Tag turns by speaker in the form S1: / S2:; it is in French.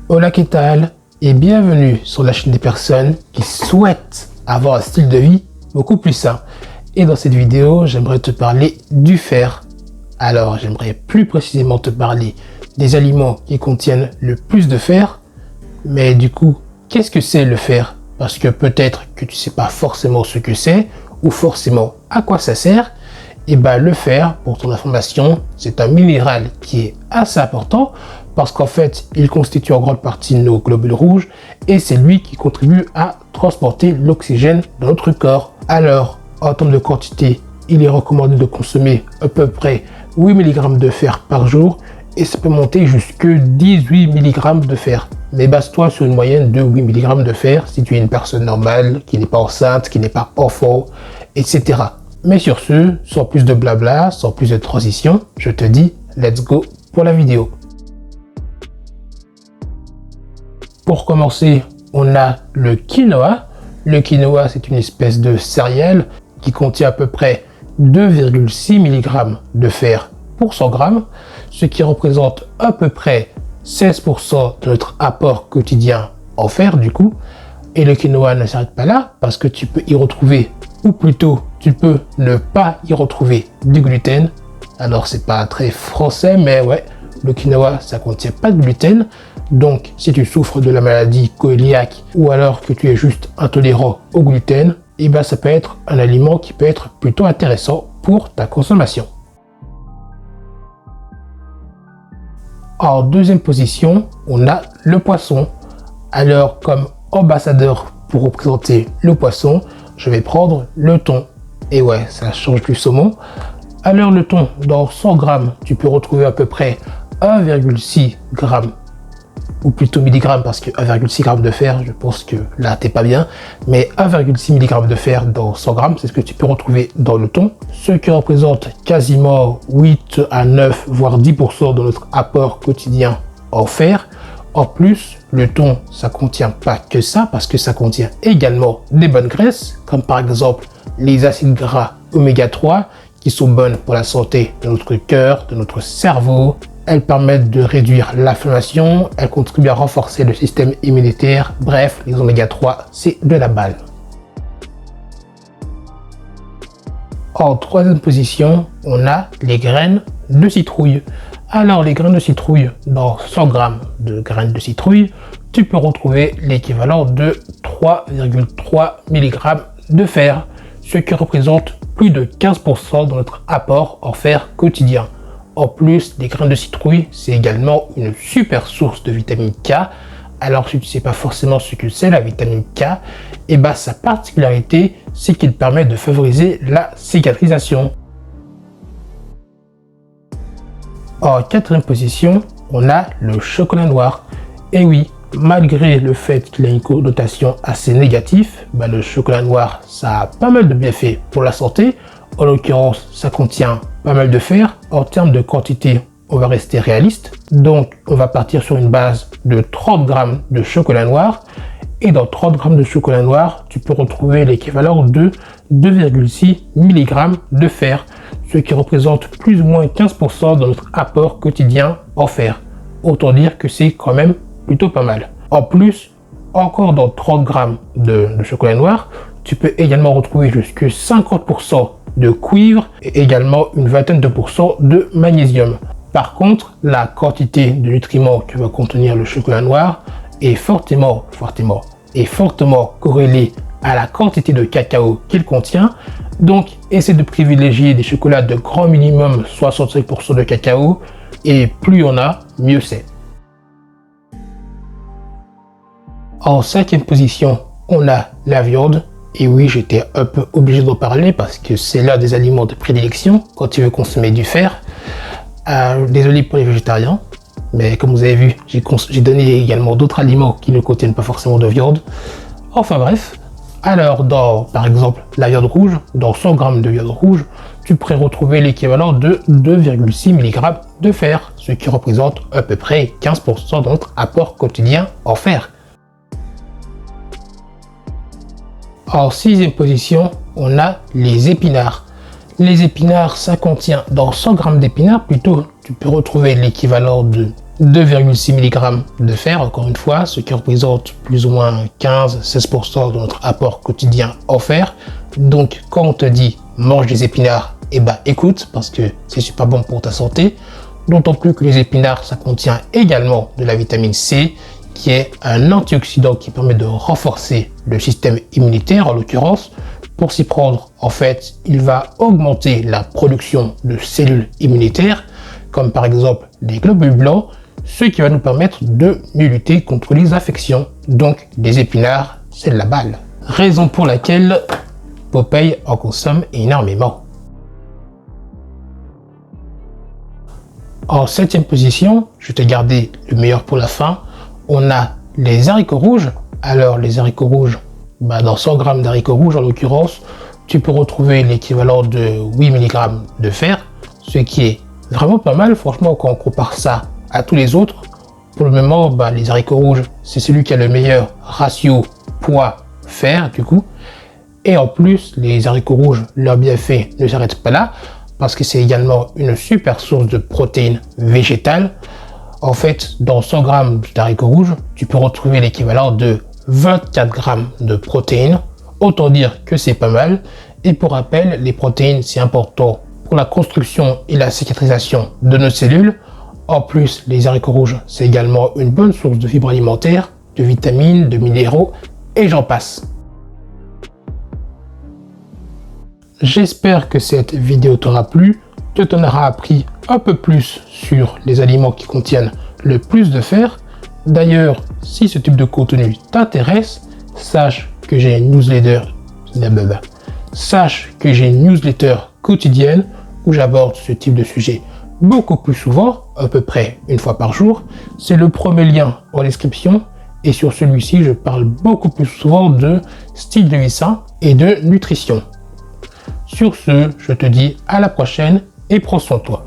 S1: Hola, ¿qué tal? Et bienvenue sur la chaîne des personnes qui souhaitent avoir un style de vie beaucoup plus sain. Et dans cette vidéo, j'aimerais te parler du fer. Alors, j'aimerais plus précisément te parler des aliments qui contiennent le plus de fer. Mais du coup, qu'est-ce que c'est le fer? Parce que peut-être que tu sais pas forcément ce que c'est ou forcément à quoi ça sert. Et ben le fer, pour ton information, c'est un minéral qui est assez important parce qu'en fait, il constitue en grande partie nos globules rouges et c'est lui qui contribue à transporter l'oxygène dans notre corps. Alors, en termes de quantité, il est recommandé de consommer à peu près 8 mg de fer par jour et ça peut monter jusque 18 mg de fer. Mais base-toi sur une moyenne de 8 mg de fer si tu es une personne normale, qui n'est pas enceinte, qui n'est pas enfant, etc. Mais sur ce, sans plus de blabla, sans plus de transition, je te dis let's go pour la vidéo. Pour commencer, on a le quinoa. Le quinoa, c'est une espèce de céréale qui contient à peu près 2,6 mg de fer pour 100 g, ce qui représente à peu près 16% de notre apport quotidien en fer du coup. Et le quinoa ne s'arrête pas là parce que tu peux y retrouver, ou plutôt tu peux ne pas y retrouver du gluten. Alors c'est pas très français, mais ouais, le quinoa ça contient pas de gluten. Donc si tu souffres de la maladie cœliaque ou alors que tu es juste intolérant au gluten, et ben ça peut être un aliment qui peut être plutôt intéressant pour ta consommation. En deuxième position, on a le poisson. Alors comme ambassadeur pour représenter le poisson, je vais prendre le thon. Et ouais, ça change du saumon. Alors le thon, dans 100 g, tu peux retrouver à peu près 1,6 g, ou plutôt milligrammes, parce que 1,6 g de fer, je pense que là t'es pas bien, mais 1,6 mg de fer dans 100 g, c'est ce que tu peux retrouver dans le thon, ce qui représente quasiment 8 à 9, voire 10% de notre apport quotidien en fer. En plus, le thon, ça contient pas que ça, parce que ça contient également des bonnes graisses, comme par exemple les acides gras oméga 3, qui sont bonnes pour la santé de notre cœur, de notre cerveau. Elles permettent de réduire l'inflammation, elles contribuent à renforcer le système immunitaire. Bref, les oméga 3, c'est de la balle. En troisième position, on a les graines de citrouille. Alors les graines de citrouille, dans 100 g de graines de citrouille, tu peux retrouver l'équivalent de 3,3 mg de fer, ce qui représente plus de 15% de notre apport en fer quotidien. En plus, les graines de citrouille, c'est également une super source de vitamine K. Alors si tu ne sais pas forcément ce que c'est la vitamine K, et ben sa particularité, c'est qu'il permet de favoriser la cicatrisation. En quatrième position, on a le chocolat noir. Et oui, malgré le fait qu'il a une connotation assez négative, ben le chocolat noir, ça a pas mal de bienfaits pour la santé. En l'occurrence, ça contient pas mal de fer. En termes de quantité, on va rester réaliste. Donc, on va partir sur une base de 30 g de chocolat noir. Et dans 30 g de chocolat noir, tu peux retrouver l'équivalent de 2,6 mg de fer, ce qui représente plus ou moins 15% de notre apport quotidien en fer. Autant dire que c'est quand même plutôt pas mal. En plus, encore dans 30 g de chocolat noir, tu peux également retrouver jusque 50% de cuivre et également une vingtaine de pourcents de magnésium. Par contre, la quantité de nutriments que va contenir le chocolat noir est fortement corrélée à la quantité de cacao qu'il contient. Donc, essaie de privilégier des chocolats de grand minimum 65% de cacao et plus on a, mieux c'est. En cinquième position, on a la viande. Et oui, j'étais un peu obligé d'en parler parce que c'est l'un des aliments de prédilection quand tu veux consommer du fer. Désolé pour les végétariens, mais comme vous avez vu, j'ai donné également d'autres aliments qui ne contiennent pas forcément de viande. Enfin bref, alors par exemple, la viande rouge, dans 100 g de viande rouge, tu pourrais retrouver l'équivalent de 2,6 mg de fer, ce qui représente à peu près 15% de notre apport quotidien en fer. En sixième position, on a les épinards. Les épinards, ça contient, dans 100 g d'épinards plutôt, tu peux retrouver l'équivalent de 2,6 mg de fer, encore une fois, ce qui représente plus ou moins 15-16% de notre apport quotidien en fer. Donc quand on te dit mange des épinards, eh ben écoute, parce que c'est super bon pour ta santé. D'autant plus que les épinards, ça contient également de la vitamine C, qui est un antioxydant qui permet de renforcer le système immunitaire en l'occurrence. Pour s'y prendre, en fait, il va augmenter la production de cellules immunitaires, comme par exemple les globules blancs, ce qui va nous permettre de mieux lutter contre les infections. Donc, les épinards, c'est de la balle. Raison pour laquelle Popeye en consomme énormément. En 7e position, je t'ai gardé le meilleur pour la fin, on a les haricots rouges. Alors, les haricots rouges, dans 100 g d'haricots rouges en l'occurrence, tu peux retrouver l'équivalent de 8 mg de fer, ce qui est vraiment pas mal, franchement, quand on compare ça à tous les autres. Pour le moment, les haricots rouges, c'est celui qui a le meilleur ratio poids-fer, du coup. Et en plus, les haricots rouges, leur bienfait ne s'arrête pas là, parce que c'est également une super source de protéines végétales. En fait, dans 100 g d'haricots rouges, tu peux retrouver l'équivalent de 24 g de protéines. Autant dire que c'est pas mal. Et pour rappel, les protéines, c'est important pour la construction et la cicatrisation de nos cellules. En plus, les haricots rouges, c'est également une bonne source de fibres alimentaires, de vitamines, de minéraux, et j'en passe. J'espère que cette vidéo t'aura plu, que t'en auras appris un peu plus sur les aliments qui contiennent le plus de fer. D'ailleurs, si ce type de contenu t'intéresse, sache que j'ai une newsletter quotidienne où j'aborde ce type de sujet beaucoup plus souvent, à peu près une fois par jour. C'est le premier lien en description et sur celui-ci, je parle beaucoup plus souvent de style de vie sain et de nutrition. Sur ce, je te dis à la prochaine et prends soin de toi.